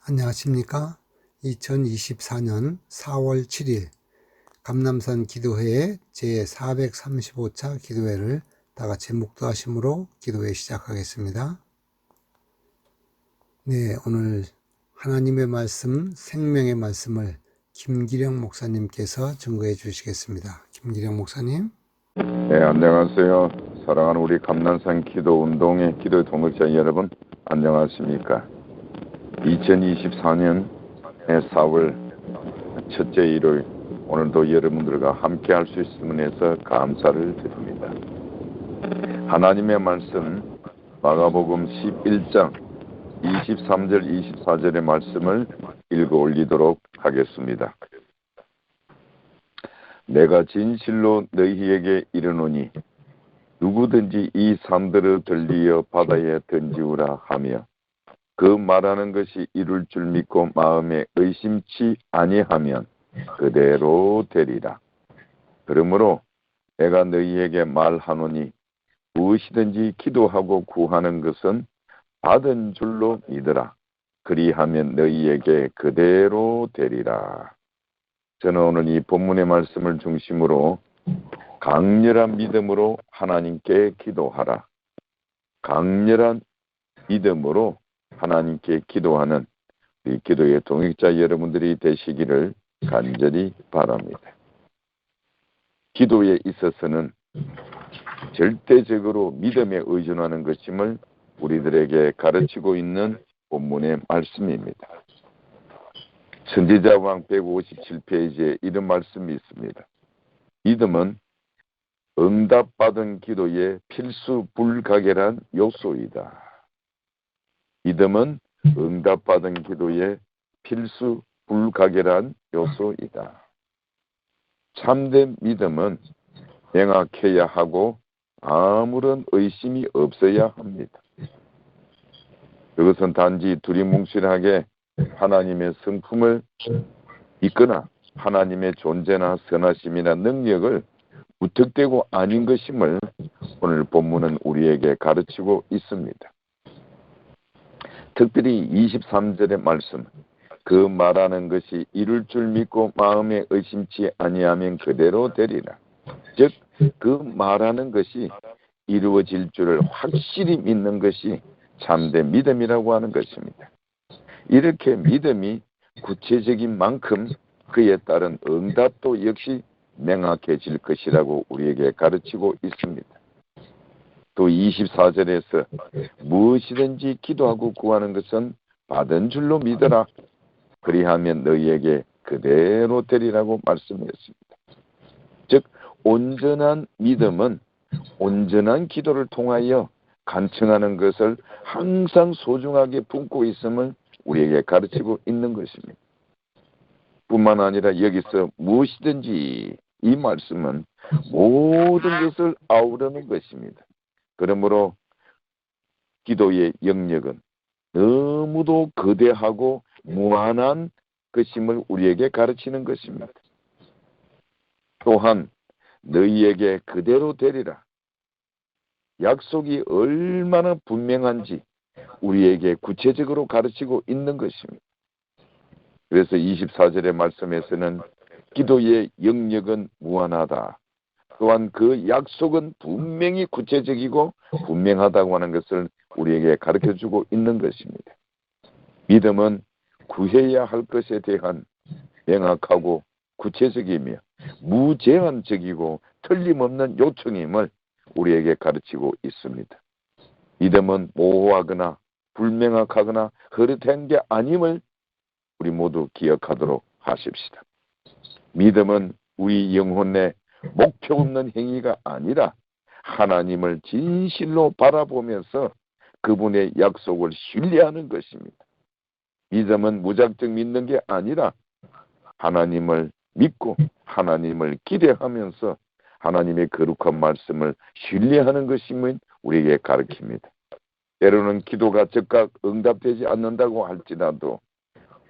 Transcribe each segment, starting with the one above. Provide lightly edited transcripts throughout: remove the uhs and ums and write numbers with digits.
안녕하십니까? 2024년 4월 7일 감남산 기도회의 제435차 기도회를 다같이 묵도하심으로 기도회 시작하겠습니다. 네, 오늘 하나님의 말씀, 생명의 말씀을 김기령 목사님께서 증거해 주시겠습니다. 김기령 목사님. 네, 안녕하세요. 사랑하는 우리 감남산 기도운동의 기도 동역자 여러분, 안녕하십니까? 2024년 4월 첫째 일요일, 오늘도 여러분들과 함께 할 수 있음을 해서 감사를 드립니다. 하나님의 말씀 마가복음 11장 23절 24절의 말씀을 읽어 올리도록 하겠습니다. 내가 진실로 너희에게 이르노니 누구든지 이 산들을 들리어 바다에 던지우라 하며 그 말하는 것이 이룰 줄 믿고 마음에 의심치 아니하면 그대로 되리라. 그러므로 내가 너희에게 말하노니 무엇이든지 기도하고 구하는 것은 받은 줄로 믿으라. 그리하면 너희에게 그대로 되리라. 저는 오늘 이 본문의 말씀을 중심으로 강렬한 믿음으로 하나님께 기도하라. 강렬한 믿음으로 하나님께 기도하는 이 기도의 동역자 여러분들이 되시기를 간절히 바랍니다. 기도에 있어서는 절대적으로 믿음에 의존하는 것임을 우리들에게 가르치고 있는 본문의 말씀입니다. 선지자왕 157페이지에 이런 말씀이 있습니다. 믿음은 응답받은 기도의 필수 불가결한 요소이다. 믿음은 응답받은 기도의 필수 불가결한 요소이다. 참된 믿음은 명확해야 하고 아무런 의심이 없어야 합니다. 그것은 단지 두리뭉실하게 하나님의 성품을 믿거나 하나님의 존재나 선하심이나 능력을 무턱대고 아닌 것임을 오늘 본문은 우리에게 가르치고 있습니다. 특별히 23절의 말씀, 그 말하는 것이 이룰 줄 믿고 마음에 의심치 아니하면 그대로 되리라. 즉, 그 말하는 것이 이루어질 줄을 확실히 믿는 것이 참된 믿음이라고 하는 것입니다. 이렇게 믿음이 구체적인 만큼 그에 따른 응답도 역시 명확해질 것이라고 우리에게 가르치고 있습니다. 또 24절에서 무엇이든지 기도하고 구하는 것은 받은 줄로 믿어라. 그리하면 너희에게 그대로 되리라고 말씀했습니다. 즉 온전한 믿음은 온전한 기도를 통하여 간청하는 것을 항상 소중하게 품고 있음을 우리에게 가르치고 있는 것입니다. 뿐만 아니라 여기서 무엇이든지 이 말씀은 모든 것을 아우르는 것입니다. 그러므로 기도의 영역은 너무도 거대하고 무한한 것임을 우리에게 가르치는 것입니다. 또한 너희에게 그대로 되리라. 약속이 얼마나 분명한지 우리에게 구체적으로 가르치고 있는 것입니다. 그래서 24절의 말씀에서는 기도의 영역은 무한하다. 또한 그 약속은 분명히 구체적이고 분명하다고 하는 것을 우리에게 가르쳐주고 있는 것입니다. 믿음은 구해야 할 것에 대한 명확하고 구체적이며 무제한적이고 틀림없는 요청임을 우리에게 가르치고 있습니다. 믿음은 모호하거나 불명확하거나 흐릿한 게 아님을 우리 모두 기억하도록 하십시다. 믿음은 우리 영혼 내 목표 없는 행위가 아니라 하나님을 진실로 바라보면서 그분의 약속을 신뢰하는 것입니다. 믿음은 무작정 믿는 게 아니라 하나님을 믿고 하나님을 기대하면서 하나님의 거룩한 말씀을 신뢰하는 것임을 우리에게 가르칩니다. 때로는 기도가 즉각 응답되지 않는다고 할지라도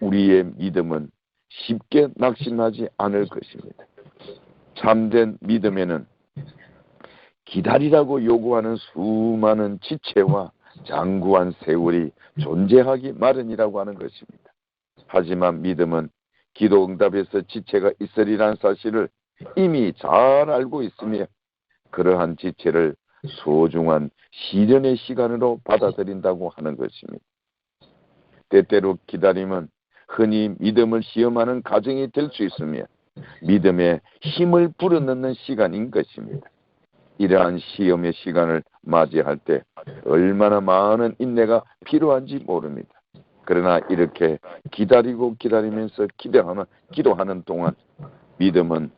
우리의 믿음은 쉽게 낙심하지 않을 것입니다. 참된 믿음에는 기다리라고 요구하는 수많은 지체와 장구한 세월이 존재하기 마련이라고 하는 것입니다. 하지만 믿음은 기도 응답에서 지체가 있으리라는 사실을 이미 잘 알고 있으며 그러한 지체를 소중한 시련의 시간으로 받아들인다고 하는 것입니다. 때때로 기다림은 흔히 믿음을 시험하는 과정이 될 수 있으며 믿음의 힘을 불어넣는 시간인 것입니다. 이러한 시험의 시간을 맞이할 때 얼마나 많은 인내가 필요한지 모릅니다. 그러나 이렇게 기다리면서 기도하는 동안 믿음은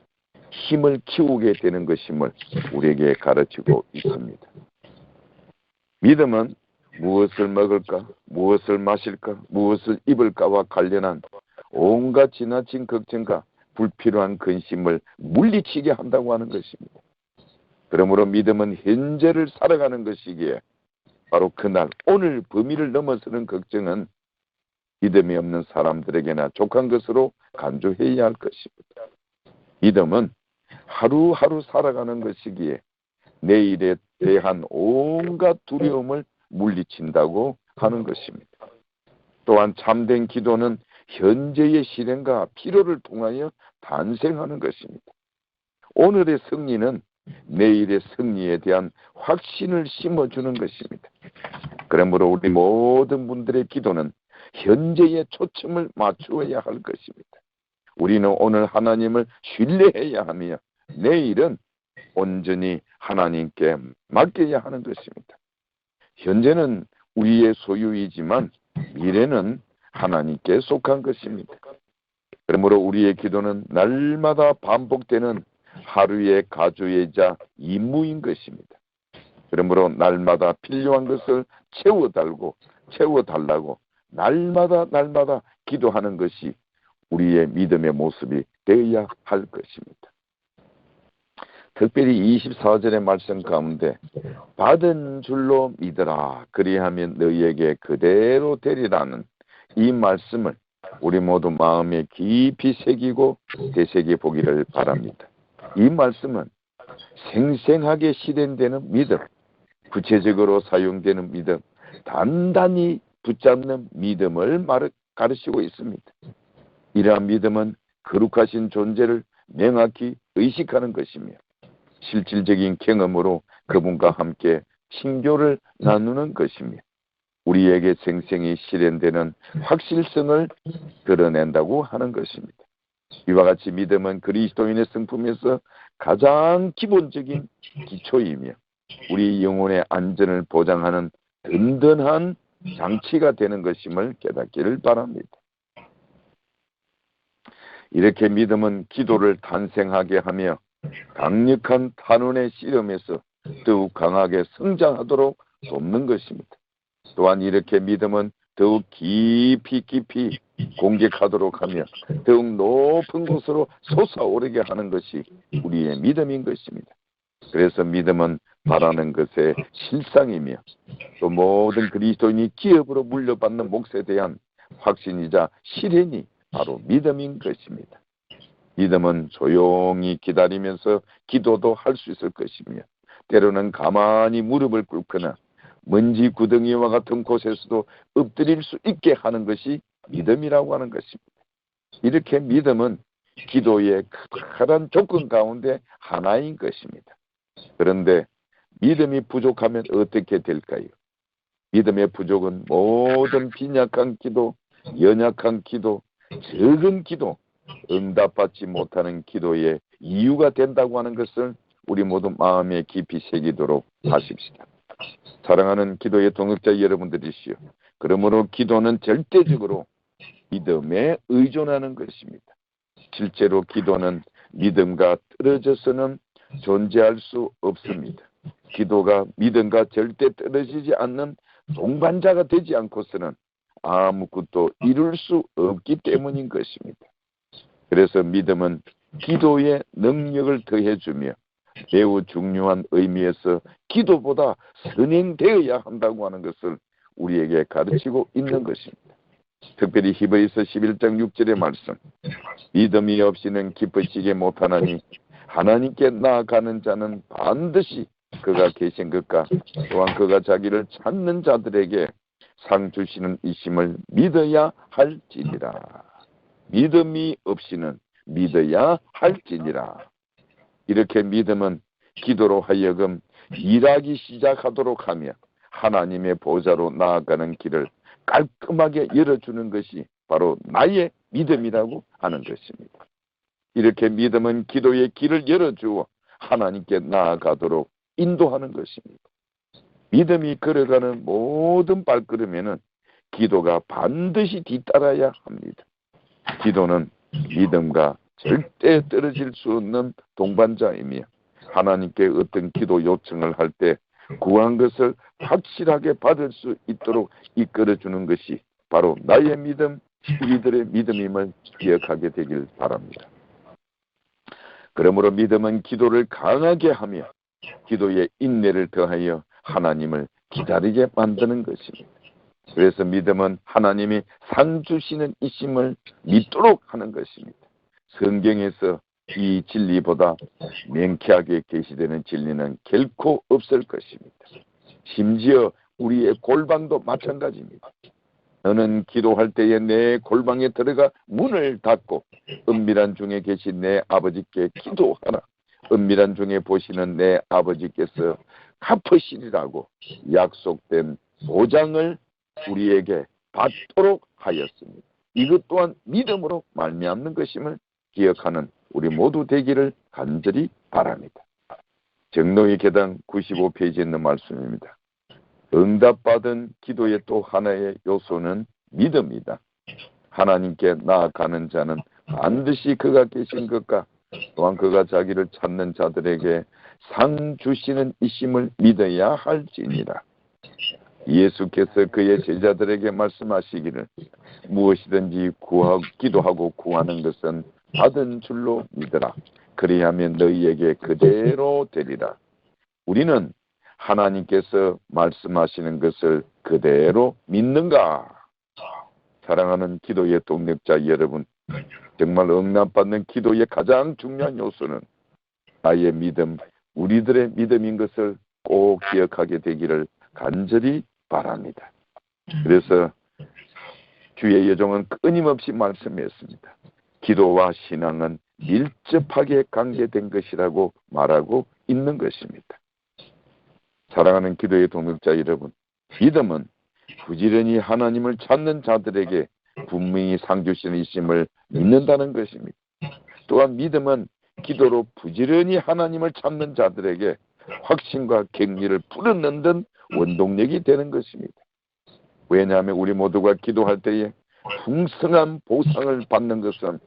힘을 키우게 되는 것임을 우리에게 가르치고 있습니다. 믿음은 무엇을 먹을까, 무엇을 마실까, 무엇을 입을까와 관련한 온갖 지나친 걱정과 불필요한 근심을 물리치게 한다고 하는 것입니다. 그러므로 믿음은 현재를 살아가는 것이기에 바로 그날 오늘 범위를 넘어서는 걱정은 믿음이 없는 사람들에게나 족한 것으로 간주해야 할 것입니다. 믿음은 하루하루 살아가는 것이기에 내일에 대한 온갖 두려움을 물리친다고 하는 것입니다. 또한 참된 기도는 현재의 실행과 필요를 통하여 탄생하는 것입니다. 오늘의 승리는 내일의 승리에 대한 확신을 심어주는 것입니다. 그러므로 우리 모든 분들의 기도는 현재에 초점을 맞추어야 할 것입니다. 우리는 오늘 하나님을 신뢰해야 하며 내일은 온전히 하나님께 맡겨야 하는 것입니다. 현재는 우리의 소유이지만 미래는 하나님께 속한 것입니다. 그러므로 우리의 기도는 날마다 반복되는 하루의 가주이자 임무인 것입니다. 그러므로 날마다 필요한 것을 채워달라고 날마다 기도하는 것이 우리의 믿음의 모습이 되어야 할 것입니다. 특별히 24절의 말씀 가운데 받은 줄로 믿으라 그리하면 너희에게 그대로 되리라는 이 말씀을 우리 모두 마음에 깊이 새기고 되새겨 보기를 바랍니다. 이 말씀은 생생하게 실현되는 믿음, 구체적으로 사용되는 믿음, 단단히 붙잡는 믿음을 가르치고 있습니다. 이러한 믿음은 거룩하신 존재를 명확히 의식하는 것이며 실질적인 경험으로 그분과 함께 친교를 나누는 것이며 우리에게 생생히 실현되는 확실성을 드러낸다고 하는 것입니다. 이와 같이 믿음은 그리스도인의 성품에서 가장 기본적인 기초이며 우리 영혼의 안전을 보장하는 든든한 장치가 되는 것임을 깨닫기를 바랍니다. 이렇게 믿음은 기도를 탄생하게 하며 강력한 탄원의 씨름에서 더욱 강하게 성장하도록 돕는 것입니다. 또한 이렇게 믿음은 더욱 깊이 공격하도록 하며 더욱 높은 곳으로 솟아오르게 하는 것이 우리의 믿음인 것입니다. 그래서 믿음은 바라는 것의 실상이며 또 모든 그리스도인이 기업으로 물려받는 몫에 대한 확신이자 실현이 바로 믿음인 것입니다. 믿음은 조용히 기다리면서 기도도 할 수 있을 것이며 때로는 가만히 무릎을 꿇거나 먼지 구덩이와 같은 곳에서도 엎드릴 수 있게 하는 것이 믿음이라고 하는 것입니다. 이렇게 믿음은 기도의 커다란 조건 가운데 하나인 것입니다. 그런데 믿음이 부족하면 어떻게 될까요? 믿음의 부족은 모든 빈약한 기도, 연약한 기도, 적은 기도, 응답받지 못하는 기도의 이유가 된다고 하는 것을 우리 모두 마음에 깊이 새기도록 하십시다. 사랑하는 기도의 동역자 여러분들이시여, 그러므로 기도는 절대적으로 믿음에 의존하는 것입니다. 실제로 기도는 믿음과 떨어져서는 존재할 수 없습니다. 기도가 믿음과 절대 떨어지지 않는 동반자가 되지 않고서는 아무것도 이룰 수 없기 때문인 것입니다. 그래서 믿음은 기도의 능력을 더해주며 매우 중요한 의미에서 기도보다 선행되어야 한다고 하는 것을 우리에게 가르치고 있는 것입니다. 특별히 히브리서 11장 6절의 말씀, 믿음이 없이는 기쁘시게 못하나니 하나님께 나아가는 자는 반드시 그가 계신 것과 또한 그가 자기를 찾는 자들에게 상 주시는 이심을 믿어야 할지니라. 믿음이 없이는 믿어야 할지니라. 이렇게 믿음은 기도로 하여금 일하기 시작하도록 하며 하나님의 보좌로 나아가는 길을 깔끔하게 열어주는 것이 바로 나의 믿음이라고 하는 것입니다. 이렇게 믿음은 기도의 길을 열어주어 하나님께 나아가도록 인도하는 것입니다. 믿음이 걸어가는 모든 발걸음에는 기도가 반드시 뒤따라야 합니다. 기도는 믿음과 절대 떨어질 수 없는 동반자이며 하나님께 어떤 기도 요청을 할 때 구한 것을 확실하게 받을 수 있도록 이끌어주는 것이 바로 나의 믿음, 우리들의 믿음임을 기억하게 되길 바랍니다. 그러므로 믿음은 기도를 강하게 하며 기도에 인내를 더하여 하나님을 기다리게 만드는 것입니다. 그래서 믿음은 하나님이 상 주시는 이심을 믿도록 하는 것입니다. 성경에서 이 진리보다 명쾌하게 계시되는 진리는 결코 없을 것입니다. 심지어 우리의 골방도 마찬가지입니다. 너는 기도할 때에 내 골방에 들어가 문을 닫고 은밀한 중에 계신 내 아버지께 기도하라. 은밀한 중에 보시는 내 아버지께서 갚으시리라고 약속된 보장을 우리에게 받도록 하였습니다. 이것 또한 믿음으로 말미암는 것임을 기억하는 우리 모두 되기를 간절히 바랍니다. 정로의 계단 95페이지에 있는 말씀입니다. 응답받은 기도의 또 하나의 요소는 믿음이다. 하나님께 나아가는 자는 반드시 그가 계신 것과 또한 그가 자기를 찾는 자들에게 상 주시는 이심을 믿어야 할지니라. 예수께서 그의 제자들에게 말씀하시기를 무엇이든지 기도하고 구하는 것은 받은 줄로 믿으라. 그리하면 너희에게 그대로 되리라. 우리는 하나님께서 말씀하시는 것을 그대로 믿는가? 사랑하는 기도의 동력자 여러분, 정말 응답받는 기도의 가장 중요한 요소는 나의 믿음, 우리들의 믿음인 것을 꼭 기억하게 되기를 간절히 바랍니다. 그래서 주의 여종은 끊임없이 말씀했습니다. 기도와 신앙은 밀접하게 관계된 것이라고 말하고 있는 것입니다. 사랑하는 기도의 동역자 여러분, 믿음은 부지런히 하나님을 찾는 자들에게 분명히 상 주시는 이심을 믿는다는 것입니다. 또한 믿음은 기도로 부지런히 하나님을 찾는 자들에게 확신과 격려를 불어넣는 원동력이 되는 것입니다. 왜냐하면 우리 모두가 기도할 때에 풍성한 보상을 받는 것은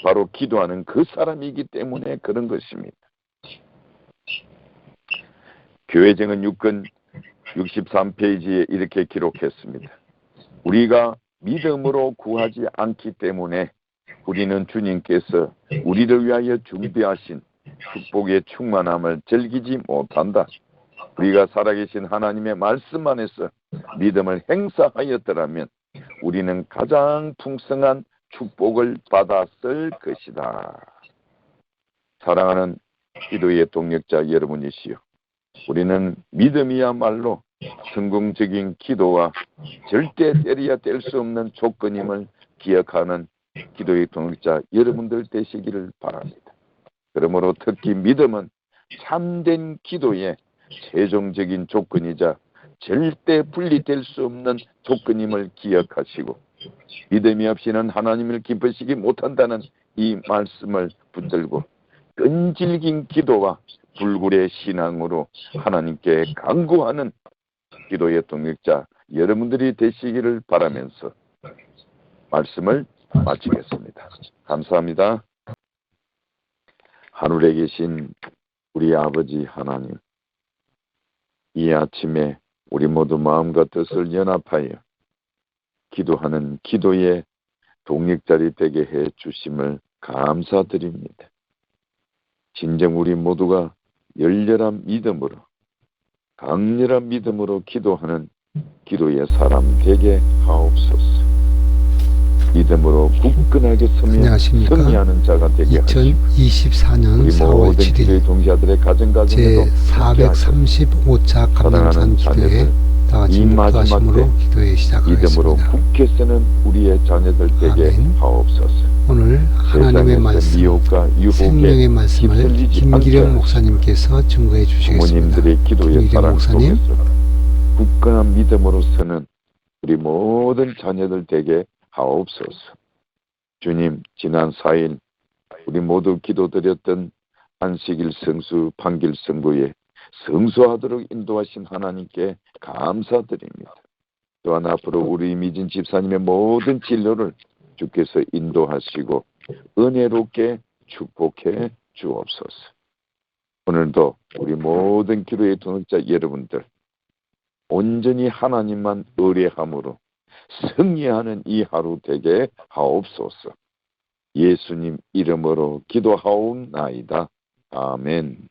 바로 기도하는 그 사람이기 때문에 그런 것입니다. 교회증은 6권 63페이지에 이렇게 기록했습니다. 우리가 믿음으로 구하지 않기 때문에 우리는 주님께서 우리를 위하여 준비하신 축복의 충만함을 즐기지 못한다. 우리가 살아계신 하나님의 말씀 안에서 믿음을 행사하였더라면 우리는 가장 풍성한 축복을 받았을 것이다. 사랑하는 기도의 동력자 여러분이시여, 우리는 믿음이야말로 성공적인 기도와 절대 때려야 뗄 수 없는 조건임을 기억하는 기도의 동력자 여러분들 되시기를 바랍니다. 그러므로 특히 믿음은 참된 기도의 최종적인 조건이자 절대 분리될 수 없는 조건임을 기억하시고 믿음이 없이는 하나님을 기쁘시기 못한다는 이 말씀을 붙들고 끈질긴 기도와 불굴의 신앙으로 하나님께 간구하는 기도의 동력자 여러분들이 되시기를 바라면서 말씀을 마치겠습니다. 감사합니다. 하늘에 계신 우리 아버지 하나님, 이 아침에 우리 모두 마음과 뜻을 연합하여 기도하는 기도의 동력자리 되게 해 주심을 감사드립니다. 진정 우리 모두가 열렬한 믿음으로, 강렬한 믿음으로 기도하는 기도의 사람 되게 하옵소서. 믿음으로 굳건하게 승리하는 자가 되게 하시고 2024년 4월 7일 동지아들의 가정에도 제435차 감남산 기도회 다 같이 이 마지막 묵도하심으로 때 기도에 믿음으로 시작하겠습니다. 굳게 쓰는 우리의 자녀들 되게 아멘. 하옵소서. 오늘 하나님의 세상에서 말씀, 미혹과 유혹에 생명의 말씀을 휩쓸리지 않게 김기령 하시고 목사님께서 증거해 주시겠습니다. 부모님들의 기도의 김기령 사랑 목사님. 속에서 굳건한 믿음으로 서는 우리 모든 자녀들 되게 하옵소서. 주님, 지난 4일 우리 모두 기도드렸던 안식일 성수 판길 선고에 성수하도록 인도하신 하나님께 감사드립니다. 또한 앞으로 우리 미진 집사님의 모든 진로를 주께서 인도하시고 은혜롭게 축복해 주옵소서. 오늘도 우리 모든 기도의 동역자 여러분들 온전히 하나님만 의뢰함으로 승리하는 이 하루 되게 하옵소서. 예수님 이름으로 기도하옵나이다. 아멘.